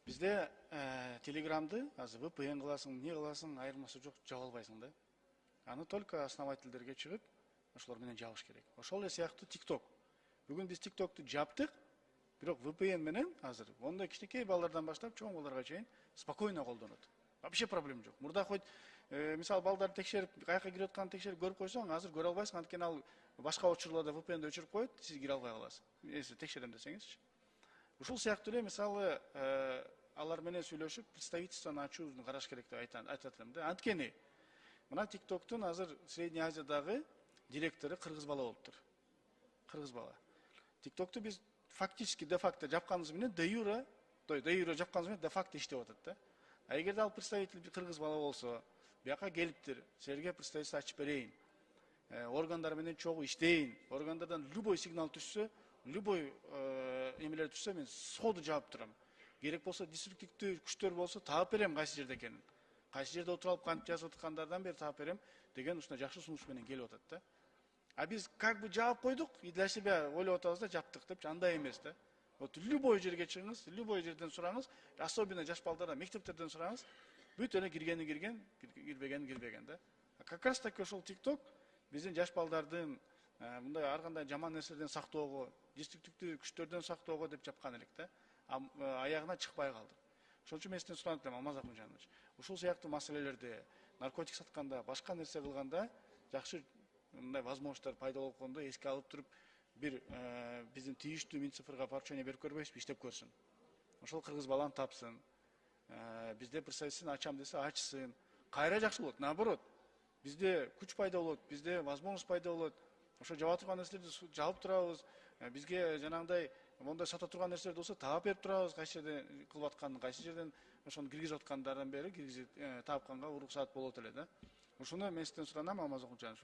Бизде Телеграмды азыр VPN кыласың, эмне кыласың, айырмасы жок, жаба албайсың да. Аны только основательдерге чыгып, ошолор менен жабыш керек. Ошол эле сыяктуу TikTok. Бүгүн биз TikTok'ту жаптык, бирок VPN менен азыр онда кичинекей балдардан баштап чоң балдарга чейин спокойно колдонот. Вообще проблема жок. Мурда хоть мисалы балдарды текшерип, каяка кирип атканын текшерип көрүп койсоң, азыр көрө албайсың, анткени ал башка учурларда VPN'ди өчүрүп коет, сиз кире албай каласыз. Если текшерем десеңизчи. Ушул сыяктуу эле мисалы алар менен сүйлөшүп, представительствону ачууну караш керек деп айтат элем да. Анткени мына TikToктун азыр Средний Азиядагы директору кыргыз бала болуптур. Кыргыз бала. TikToкту биз фактически де факто жапканыбыз менен де юре жапканыбыз менен де факто иштеп атат да. А эгерде ал представитель кыргыз бала болсо, бияка келиптир, силерге представительство ачып берейин. Органдар менен чогуу иштейин. Органдардан любой сигнал түшсө, любой эмелер түшсө, мен сходу жаап турам. Керек болсо деструктивдүү күчтөр болсо таап берем кайсы жерде экенин. Кайсы жерде отуруп алып кантип жазып аткандардан бери таап берем деген ушундай жакшы сунуш менен келип атат да. А биз как бы жаап койдук, для себя ойлоп атабыз да, жаптык деп, андай эмес да. Вот любой жерге чыгыңыз, любой жерден сураңыз, особенно жаш балдардан, мектептерден сураңыз, бүт эле киргени кирген, кирбегени кирбеген да. Как раз таки ошол TikTok биздин жаш балдардын мындай ар кандай жаман нерселерден сактоого, деструктивдүү күчтөрдөн сактоого деп жапкан элек да. Аягына чыкпай калды. Ошон үчүн мен сизден суранып атам, Алмаз Акмыжанович. Ушул сыяктуу маселелерде, наркотик сатканда, башка нерсе кылганда жакшы мындай возможностьтор пайда болуп калганда эске алып туруп, бир биздин тийиштүү Минцифрга поручение берип көрбөйсүзбү, иштеп көрсүн. Ошол кыргыз баланы тапсын. Бизде представительствону ачам десе ачсын. Кайра жакшы болот, наоборот. Бизде күч пайда болот, бизде возможность пайда болот. Ошо жаба турган нерселерди жаап турабыз. Бизге жанагындай мондай сата турган нерселер болсо таап берип турабыз, кайсы жерде кылып атканын, кайсы жерден ошону киргизип аткандардан бери киргизип таапканга уруксаат болот эле да. Ушуну мен сизден суранам, Алмаз Акмыжанович.